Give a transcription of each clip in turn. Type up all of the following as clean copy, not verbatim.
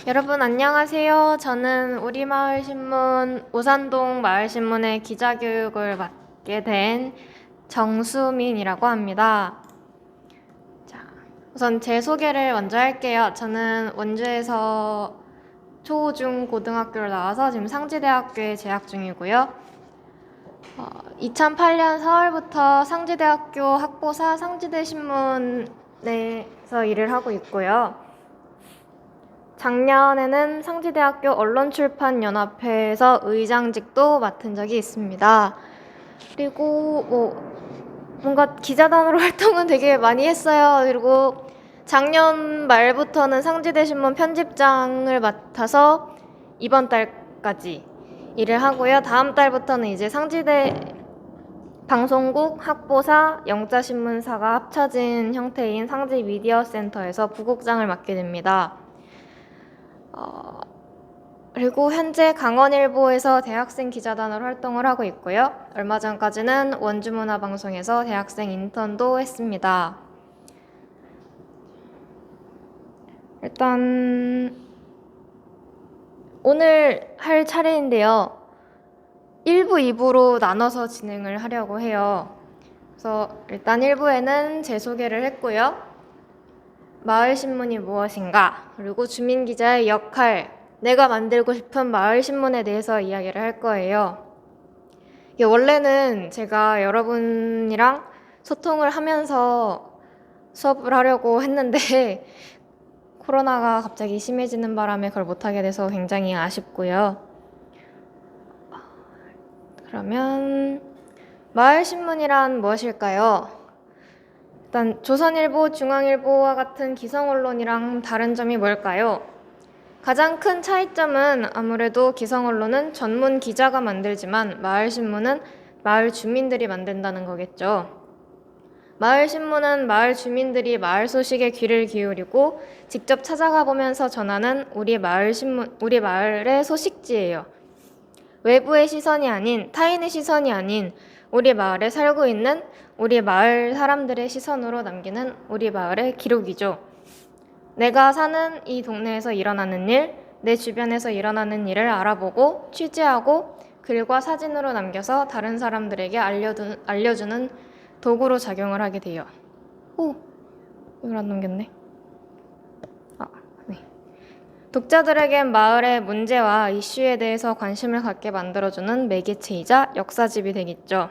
여러분 안녕하세요. 저는 우리 마을 신문 오산동 마을 신문의 기자 교육을 맡게 된 정수민이라고 합니다. 자, 우선 제 소개를 먼저 할게요. 저는 원주에서 초, 중, 고등학교를 나와서 지금 상지대학교에 재학 중이고요. 2008년 4월부터 상지대학교 학보사 상지대 신문에서 일을 하고 있고요. 작년에는 상지대학교 언론출판연합회에서 의장직도 맡은 적이 있습니다. 그리고 뭔가 기자단으로 활동은 되게 많이 했어요. 그리고 작년 말부터는 상지대 신문 편집장을 맡아서 이번 달까지 일을 하고요. 다음 달부터는 이제 상지대 방송국, 학보사, 영자신문사가 합쳐진 형태인 상지미디어센터에서 부국장을 맡게 됩니다. 그리고 현재 강원일보에서 대학생 기자단으로 활동을 하고 있고요. 얼마 전까지는 원주문화방송에서 대학생 인턴도 했습니다. 일단 오늘 할 차례인데요. 1부, 2부로 나눠서 진행을 하려고 해요. 그래서 일단 1부에는 제 소개를 했고요. 마을신문이 무엇인가, 그리고 주민기자의 역할, 내가 만들고 싶은 마을신문에 대해서 이야기를 할 거예요. 원래는 제가 여러분이랑 소통을 하면서 수업을 하려고 했는데 코로나가 갑자기 심해지는 바람에 그걸 못하게 돼서 굉장히 아쉽고요. 그러면 마을신문이란 무엇일까요? 일단 조선일보, 중앙일보와 같은 기성언론이랑 다른 점이 뭘까요? 가장 큰 차이점은 아무래도 기성언론은 전문 기자가 만들지만 마을신문은 마을 주민들이 만든다는 거겠죠. 마을신문은 마을 주민들이 마을 소식에 귀를 기울이고 직접 찾아가 보면서 전하는 우리 마을의 소식지예요. 외부의 시선이 아닌, 타인의 시선이 아닌 우리 마을에 살고 있는 우리 마을 사람들의 시선으로 남기는 우리 마을의 기록이죠. 내가 사는 이 동네에서 일어나는 일, 내 주변에서 일어나는 일을 알아보고 취재하고 글과 사진으로 남겨서 다른 사람들에게 알려주는 도구로 작용을 하게 돼요. 이걸 안 넘겼네. 네. 독자들에겐 마을의 문제와 이슈에 대해서 관심을 갖게 만들어주는 매개체이자 역사집이 되겠죠.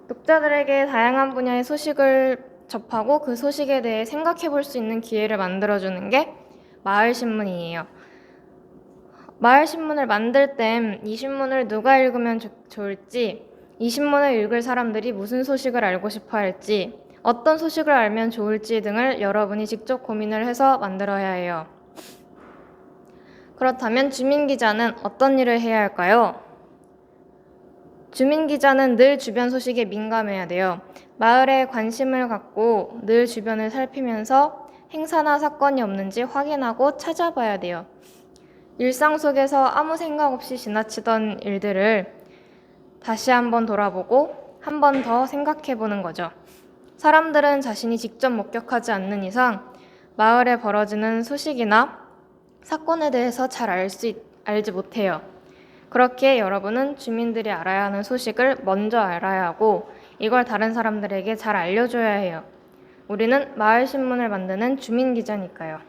독자들에게 다양한 분야의 소식을 접하고 그 소식에 대해 생각해 볼 수 있는 기회를 만들어주는 게 마을신문이에요. 마을신문을 만들 땐 이 신문을 누가 읽으면 좋을지, 이 신문을 읽을 사람들이 무슨 소식을 알고 싶어 할지, 어떤 소식을 알면 좋을지 등을 여러분이 직접 고민을 해서 만들어야 해요. 그렇다면 주민기자는 어떤 일을 해야 할까요? 주민기자는 늘 주변 소식에 민감해야 돼요. 마을에 관심을 갖고 늘 주변을 살피면서 행사나 사건이 없는지 확인하고 찾아봐야 돼요. 일상 속에서 아무 생각 없이 지나치던 일들을 다시 한번 돌아보고 한 번 더 생각해 보는 거죠. 사람들은 자신이 직접 목격하지 않는 이상 마을에 벌어지는 소식이나 사건에 대해서 잘 알지 못해요. 그렇게 여러분은 주민들이 알아야 하는 소식을 먼저 알아야 하고 이걸 다른 사람들에게 잘 알려줘야 해요. 우리는 마을신문을 만드는 주민기자니까요.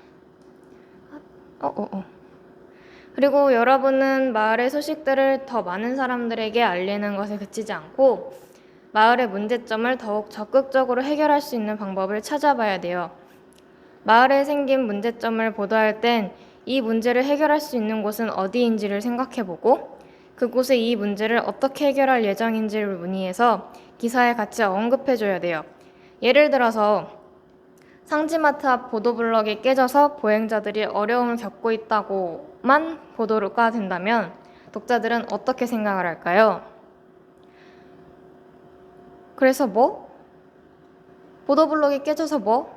그리고 여러분은 마을의 소식들을 더 많은 사람들에게 알리는 것에 그치지 않고 마을의 문제점을 더욱 적극적으로 해결할 수 있는 방법을 찾아봐야 돼요. 마을에 생긴 문제점을 보도할 땐 이 문제를 해결할 수 있는 곳은 어디인지를 생각해보고 그곳에 이 문제를 어떻게 해결할 예정인지를 문의해서 기사에 같이 언급해줘야 돼요. 예를 들어서 상지마트 앞 보도블럭이 깨져서 보행자들이 어려움을 겪고 있다고만 보도가 된다면 독자들은 어떻게 생각을 할까요? 그래서 보도블럭이 깨져서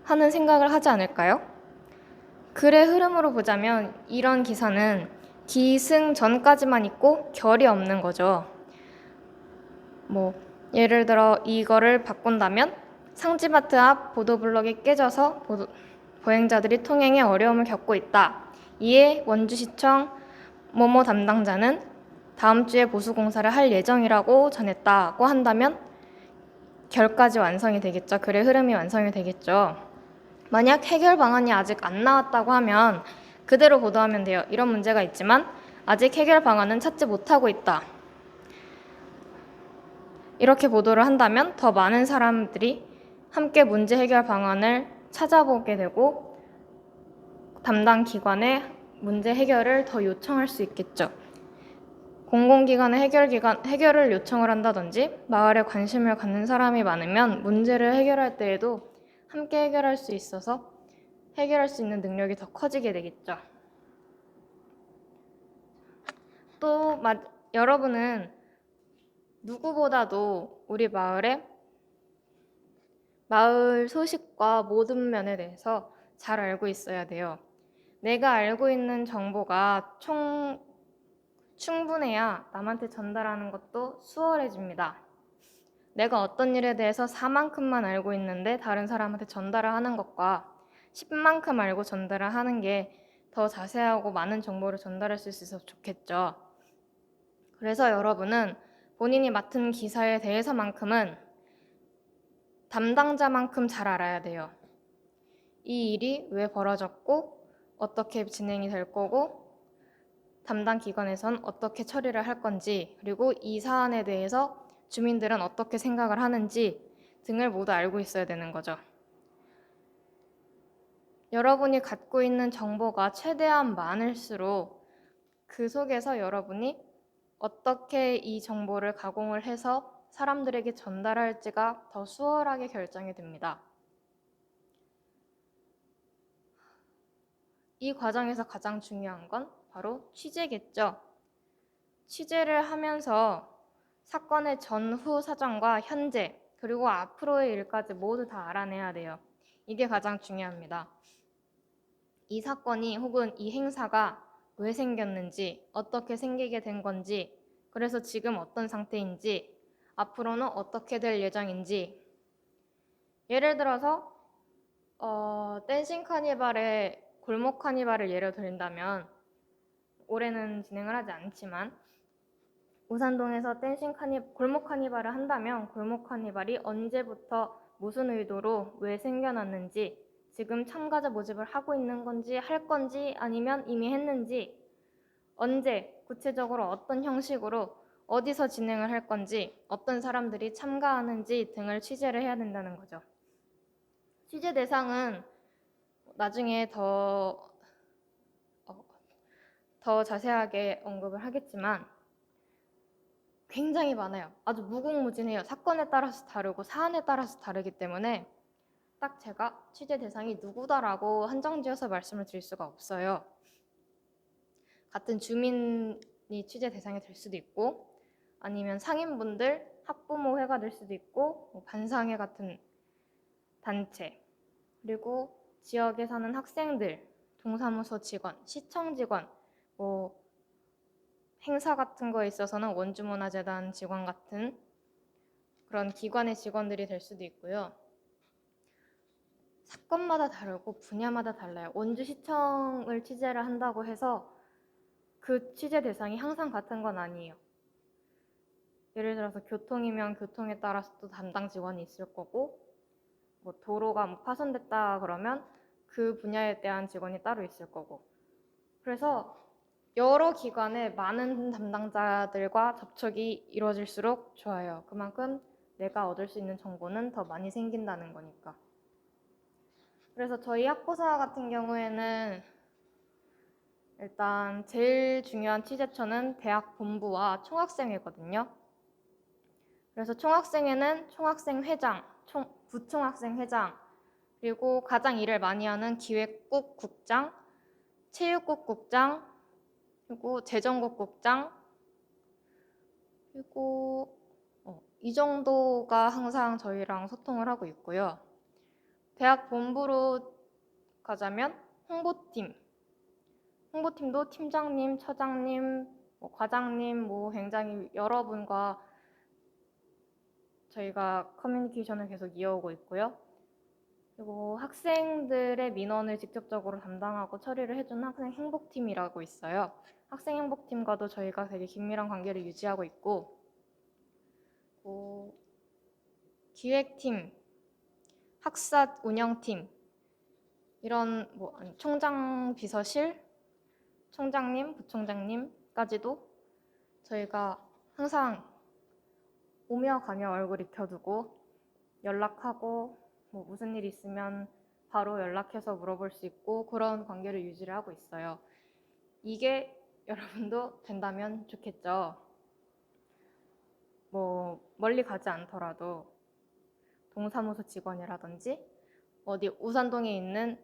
하는 생각을 하지 않을까요? 글의 흐름으로 보자면 이런 기사는 기승 전까지만 있고 결이 없는 거죠. 예를 들어 이거를 바꾼다면 상지마트 앞 보도블럭이 깨져서 보행자들이 통행에 어려움을 겪고 있다. 이에 원주시청某某담당자는 다음 주에 보수공사를 할 예정이라고 전했다고 한다면 결까지 완성이 되겠죠. 글의 흐름이 완성이 되겠죠. 만약 해결 방안이 아직 안 나왔다고 하면 그대로 보도하면 돼요. 이런 문제가 있지만 아직 해결 방안은 찾지 못하고 있다. 이렇게 보도를 한다면 더 많은 사람들이 함께 문제 해결 방안을 찾아보게 되고 담당 기관에 문제 해결을 더 요청할 수 있겠죠. 공공기관의 해결을 요청을 한다든지 마을에 관심을 갖는 사람이 많으면 문제를 해결할 때에도 함께 해결할 수 있어서 해결할 수 있는 능력이 더 커지게 되겠죠. 또 여러분은 누구보다도 우리 마을 소식과 모든 면에 대해서 잘 알고 있어야 돼요. 내가 알고 있는 정보가 충분해야 남한테 전달하는 것도 수월해집니다. 내가 어떤 일에 대해서 4만큼만 알고 있는데 다른 사람한테 전달을 하는 것과 10만큼 알고 전달을 하는 게 더 자세하고 많은 정보를 전달할 수 있어서 좋겠죠. 그래서 여러분은 본인이 맡은 기사에 대해서만큼은 담당자만큼 잘 알아야 돼요. 이 일이 왜 벌어졌고 어떻게 진행이 될 거고 담당 기관에선 어떻게 처리를 할 건지 그리고 이 사안에 대해서 주민들은 어떻게 생각을 하는지 등을 모두 알고 있어야 되는 거죠. 여러분이 갖고 있는 정보가 최대한 많을수록 그 속에서 여러분이 어떻게 이 정보를 가공을 해서 사람들에게 전달할지가 더 수월하게 결정이 됩니다. 이 과정에서 가장 중요한 건 바로 취재겠죠. 취재를 하면서 사건의 전후 사정과 현재 그리고 앞으로의 일까지 모두 다 알아내야 돼요. 이게 가장 중요합니다. 이 사건이 혹은 이 행사가 왜 생겼는지, 어떻게 생기게 된 건지, 그래서 지금 어떤 상태인지, 앞으로는 어떻게 될 예정인지. 예를 들어서 댄싱 카니발의 골목 카니발을 예로 들다면 올해는 진행을 하지 않지만 우산동에서 골목 카니발을 한다면 골목 카니발이 언제부터 무슨 의도로 왜 생겨났는지 지금 참가자 모집을 하고 있는 건지 할 건지 아니면 이미 했는지 언제 구체적으로 어떤 형식으로 어디서 진행을 할 건지 어떤 사람들이 참가하는지 등을 취재를 해야 된다는 거죠. 취재 대상은 나중에 더 자세하게 언급을 하겠지만 굉장히 많아요. 아주 무궁무진해요. 사건에 따라서 다르고 사안에 따라서 다르기 때문에 딱 제가 취재 대상이 누구다라고 한정지어서 말씀을 드릴 수가 없어요. 같은 주민이 취재 대상이 될 수도 있고 아니면 상인분들, 학부모회가 될 수도 있고 뭐 반상회 같은 단체 그리고 지역에 사는 학생들, 동사무소 직원, 시청 직원, 뭐 행사 같은 거에 있어서는 원주문화재단 직원 같은 그런 기관의 직원들이 될 수도 있고요. 사건마다 다르고 분야마다 달라요. 원주시청을 취재를 한다고 해서 그 취재 대상이 항상 같은 건 아니에요. 예를 들어서 교통이면 교통에 따라서 또 담당 직원이 있을 거고 뭐 도로가 파손됐다 그러면 그 분야에 대한 직원이 따로 있을 거고 그래서 여러 기관의 많은 담당자들과 접촉이 이루어질수록 좋아요. 그만큼 내가 얻을 수 있는 정보는 더 많이 생긴다는 거니까. 그래서 저희 학부사 같은 경우에는 일단 제일 중요한 취재처는 대학 본부와 총학생회거든요. 그래서 총학생회는 총학생회장, 부총학생회장, 그리고 가장 일을 많이 하는 기획국 국장, 체육국 국장, 그리고 재정국 국장, 그리고 이 정도가 항상 저희랑 소통을 하고 있고요. 대학 본부로 가자면 홍보팀도 팀장님, 처장님, 과장님, 굉장히 여러분과 저희가 커뮤니케이션을 계속 이어오고 있고요. 그리고 학생들의 민원을 직접적으로 담당하고 처리를 해주는 학생 행복팀이라고 있어요. 학생 행복팀과도 저희가 되게 긴밀한 관계를 유지하고 있고, 기획팀, 학사 운영팀, 이런 총장 비서실, 총장님, 부총장님까지도 저희가 항상 오며 가며 얼굴 익혀두고 연락하고 무슨 일 있으면 바로 연락해서 물어볼 수 있고 그런 관계를 유지를 하고 있어요. 이게 여러분도 된다면 좋겠죠. 멀리 가지 않더라도 동사무소 직원이라든지 어디 우산동에 있는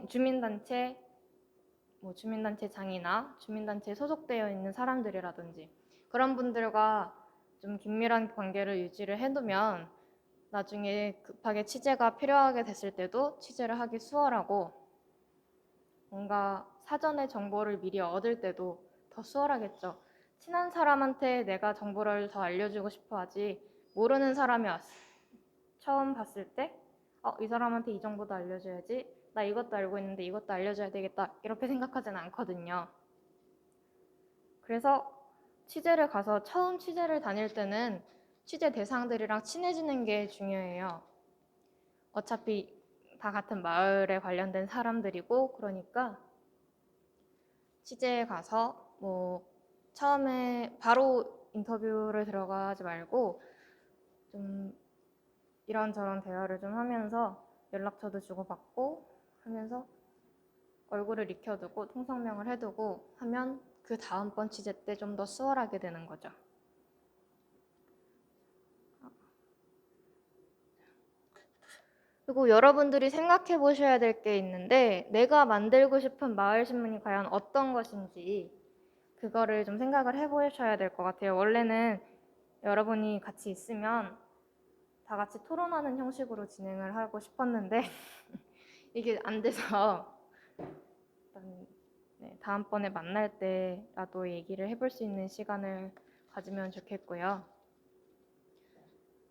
주민단체 주민단체장이나 주민단체에 소속되어 있는 사람들이라든지 그런 분들과 좀 긴밀한 관계를 유지를 해두면 나중에 급하게 취재가 필요하게 됐을 때도 취재를 하기 수월하고 뭔가 사전에 정보를 미리 얻을 때도 더 수월하겠죠. 친한 사람한테 내가 정보를 더 알려주고 싶어 하지 모르는 사람이 처음 봤을 때 이 사람한테 이 정보도 알려줘야지, 나 이것도 알고 있는데 이것도 알려줘야 되겠다, 이렇게 생각하진 않거든요. 그래서 취재를 가서 처음 취재를 다닐 때는 취재 대상들이랑 친해지는 게 중요해요. 어차피 다 같은 마을에 관련된 사람들이고 그러니까 취재에 가서 처음에 바로 인터뷰를 들어가지 말고 좀 이런저런 대화를 좀 하면서 연락처도 주고받고 하면서 얼굴을 익혀두고 통성명을 해두고 하면 그 다음번 취재 때 좀 더 수월하게 되는 거죠. 그리고 여러분들이 생각해 보셔야 될 게 있는데 내가 만들고 싶은 마을신문이 과연 어떤 것인지 그거를 좀 생각을 해보셔야 될 것 같아요. 원래는 여러분이 같이 있으면 다 같이 토론하는 형식으로 진행을 하고 싶었는데 이게 안 돼서 일단 다음번에 만날 때라도 얘기를 해볼 수 있는 시간을 가지면 좋겠고요.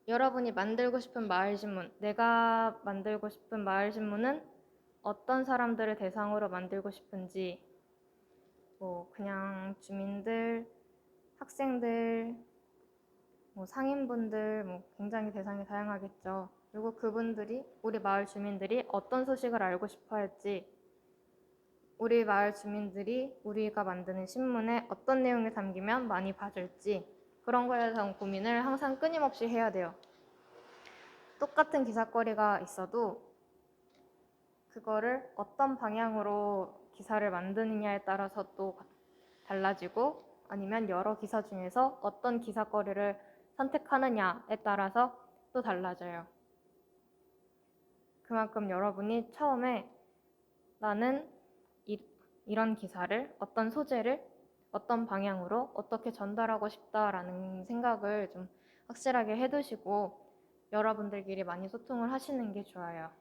여러분이 만들고 싶은 마을신문, 내가 만들고 싶은 마을신문은 어떤 사람들을 대상으로 만들고 싶은지 그냥 주민들, 학생들, 상인분들 굉장히 대상이 다양하겠죠. 그리고 그분들이 우리 마을 주민들이 어떤 소식을 알고 싶어 할지, 우리 마을 주민들이 우리가 만드는 신문에 어떤 내용이 담기면 많이 봐줄지 그런 거에 대한 고민을 항상 끊임없이 해야 돼요. 똑같은 기사거리가 있어도 그거를 어떤 방향으로 기사를 만드느냐에 따라서 또 달라지고 아니면 여러 기사 중에서 어떤 기사거리를 선택하느냐에 따라서 또 달라져요. 그만큼 여러분이 처음에 나는 이런 기사를 어떤 소재를 어떤 방향으로 어떻게 전달하고 싶다라는 생각을 좀 확실하게 해두시고 여러분들끼리 많이 소통을 하시는 게 좋아요.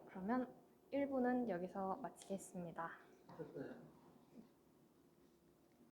그러면 1부는 여기서 마치겠습니다.